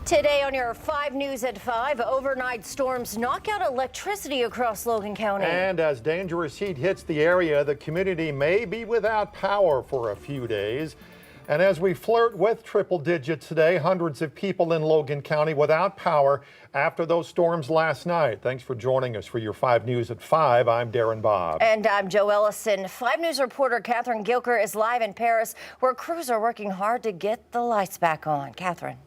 Today on your 5 News at 5, overnight storms knock out electricity across Logan County. And as dangerous heat hits the area, the community may be without power for a few days. And as we flirt with triple digits today, hundreds of people in Logan County without power after those storms last night. Thanks for joining us for your 5 News at 5. I'm Darren Bobb. And I'm Joe Ellison. 5 News reporter Catherine Gilker is live in Paris, where crews are working hard to get the lights back on. Catherine.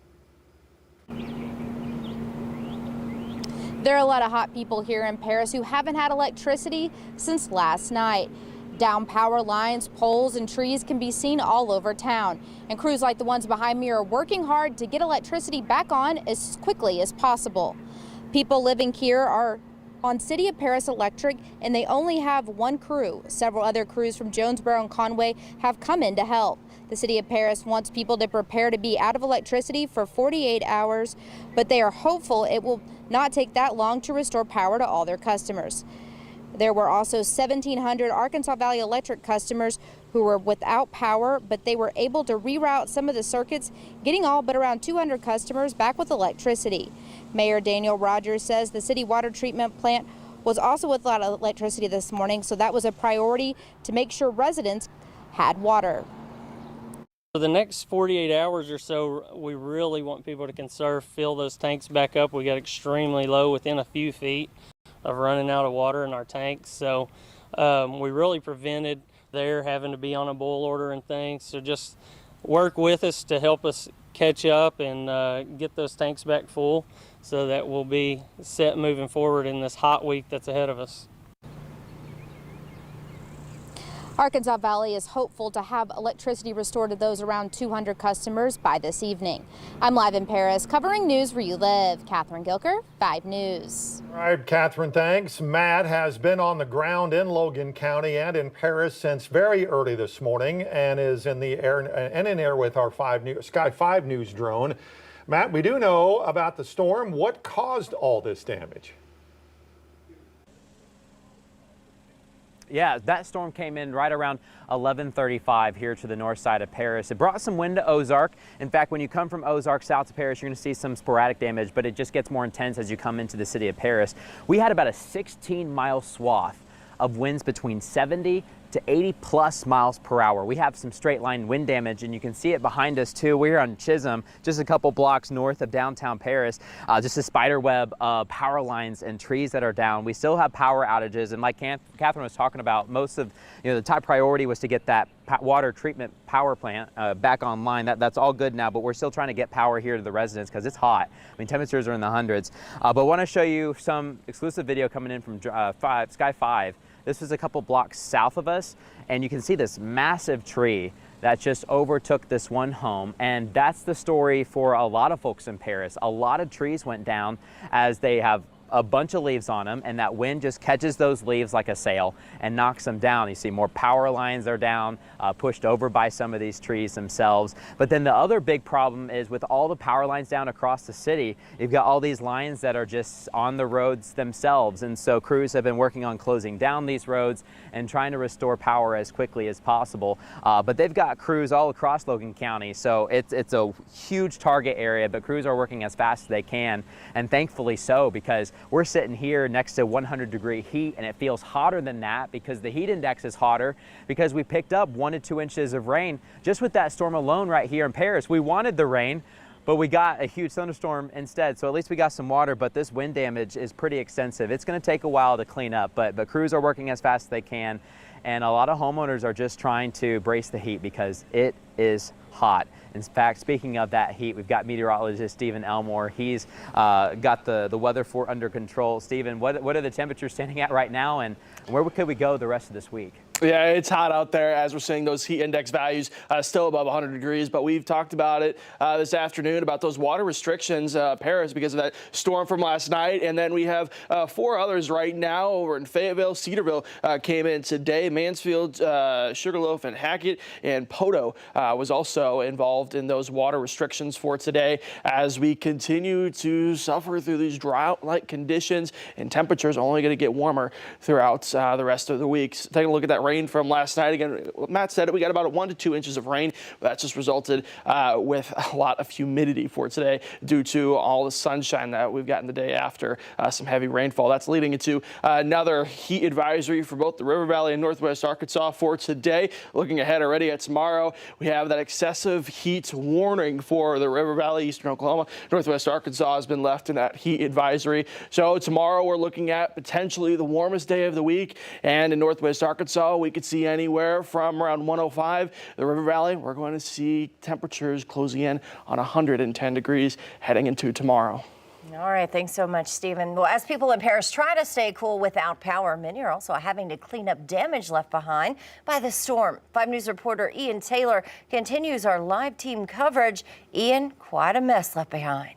There are a lot of hot people here in Paris who haven't had electricity since last night. Down power lines, poles, and trees can be seen all over town. And crews like the ones behind me are working hard to get electricity back on as quickly as possible. People living here are on City of Paris Electric, and they only have one crew. Several other crews from Jonesboro and Conway have come in to help. The City of Paris wants people to prepare to be out of electricity for 48 hours, but they are hopeful it will not take that long to restore power to all their customers. There were also 1,700 Arkansas Valley Electric customers who were without power, but they were able to reroute some of the circuits, getting all but around 200 customers back with electricity. Mayor Daniel Rogers says the city water treatment plant was also without electricity this morning, so that was a priority to make sure residents had water. For the next 48 hours or so, we really want people to conserve, fill those tanks back up. We got extremely low, within a few feet of running out of water in our tanks. So we really prevented their having to be on a boil order and things. So just work with us to help us catch up and get those tanks back full so that we'll be set moving forward in this hot week that's ahead of us. Arkansas Valley is hopeful to have electricity restored to those around 200 customers by this evening. I'm live in Paris, covering news where you live. Catherine Gilker, 5 News. All right, Catherine, thanks. Matt has been on the ground in Logan County and in Paris since very early this morning and is in the air with our Sky 5 News drone. Matt, we do know about the storm. What caused all this damage? Yeah, that storm came in right around 11:35 here to the north side of Paris. It brought some wind to Ozark. In fact, when you come from Ozark south to Paris, you're going to see some sporadic damage, but it just gets more intense as you come into the city of Paris. We had about a 16-mile swath of winds between 70 to 80 plus miles per hour. We have some straight line wind damage, and you can see it behind us too. We're on Chisholm, just a couple blocks north of downtown Paris. Just a spider web of power lines and trees that are down. We still have power outages, and like Catherine was talking about, most of the top priority was to get that water treatment power plant back online. That's all good now, but we're still trying to get power here to the residents because it's hot. I mean, temperatures are in the hundreds. But I want to show you some exclusive video coming in from Sky 5. This is a couple blocks south of us, and you can see this massive tree that just overtook this one home. And that's the story for a lot of folks in Paris. A lot of trees went down as they have a bunch of leaves on them, and that wind just catches those leaves like a sail and knocks them down. You see more power lines are down, pushed over by some of these trees themselves. But then the other big problem is with all the power lines down across the city, you've got all these lines that are just on the roads themselves. And so crews have been working on closing down these roads and trying to restore power as quickly as possible. But they've got crews all across Logan County, so it's a huge target area, but crews are working as fast as they can, and thankfully so, because we're sitting here next to 100-degree heat, and it feels hotter than that because the heat index is hotter because we picked up 1 to 2 inches of rain just with that storm alone right here in Paris. We wanted the rain, but we got a huge thunderstorm instead, so at least we got some water, but this wind damage is pretty extensive. It's going to take a while to clean up, but crews are working as fast as they can, and a lot of homeowners are just trying to brace the heat because it is hot. In fact, speaking of that heat, we've got meteorologist Stephen Elmore. He's got the weather under control. Stephen, what are the temperatures standing at right now, and where could we go the rest of this week? Yeah, it's hot out there as we're seeing those heat index values still above 100 degrees. But we've talked about it this afternoon about those water restrictions, Paris, because of that storm from last night. And then we have 4 others right now over in Fayetteville. Cedarville came in today. Mansfield, Sugarloaf, and Hackett, and Poto was also involved in those water restrictions for today as we continue to suffer through these drought-like conditions, and temperatures are only going to get warmer throughout the rest of the week. So taking a look at that rain from last night. Again, Matt said it, we got about 1 to 2 inches of rain. That just resulted with a lot of humidity for today due to all the sunshine that we've gotten the day after some heavy rainfall. That's leading into another heat advisory for both the River Valley and Northwest Arkansas for today. Looking ahead already at tomorrow, we have that excessive heat warning for the River Valley, eastern Oklahoma. Northwest Arkansas has been left in that heat advisory. So tomorrow we're looking at potentially the warmest day of the week, and in Northwest Arkansas we could see anywhere from around 105. The River Valley, we're going to see temperatures closing in on 110 degrees heading into tomorrow. All right, thanks so much, Stephen. Well, as people in Paris try to stay cool without power, many are also having to clean up damage left behind by the storm. 5 News reporter Ian Taylor continues our live team coverage. Ian, quite a mess left behind.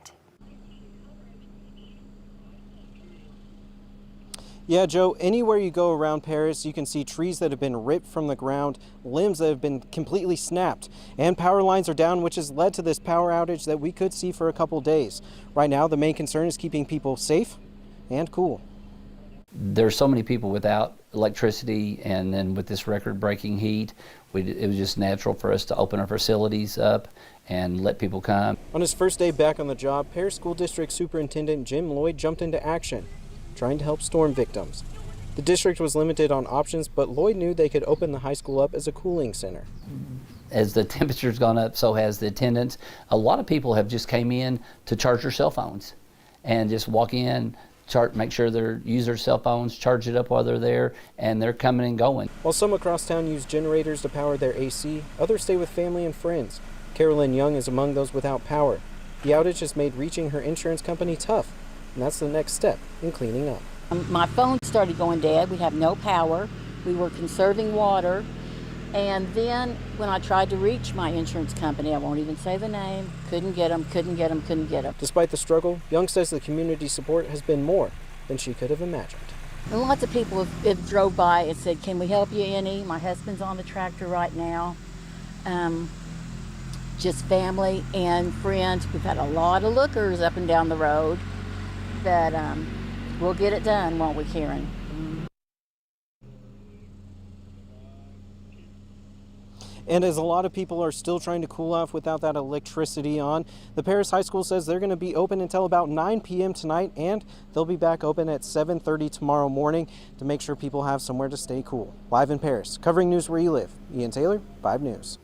Yeah, Joe, anywhere you go around Paris, you can see trees that have been ripped from the ground, limbs that have been completely snapped, and power lines are down, which has led to this power outage that we could see for a couple days. Right now, the main concern is keeping people safe and cool. There's so many people without electricity, and then with this record-breaking heat, it was just natural for us to open our facilities up and let people come. On his first day back on the job, Paris School District Superintendent Jim Lloyd jumped into action, trying to help storm victims. The district was limited on options, but Lloyd knew they could open the high school up as a cooling center. As the temperature's gone up, so has the attendance. A lot of people have just came in to charge their cell phones and just walk in, make sure they use their cell phones, charge it up while they're there, and they're coming and going. While some across town use generators to power their AC, others stay with family and friends. Carolyn Young is among those without power. The outage has made reaching her insurance company tough, and that's the next step in cleaning up. My phone started going dead. We have no power. We were conserving water. And then when I tried to reach my insurance company, I won't even say the name, couldn't get them. Despite the struggle, Young says the community support has been more than she could have imagined. And lots of people have drove by and said, can we help you any? My husband's on the tractor right now. Just family and friends. We've had a lot of lookers up and down the road. That we'll get it done, won't we, Karen? And as a lot of people are still trying to cool off without that electricity on, the Paris High School says they're going to be open until about 9 p.m. tonight, and they'll be back open at 7:30 tomorrow morning to make sure people have somewhere to stay cool. Live in Paris, covering news where you live, Ian Taylor, 5 News.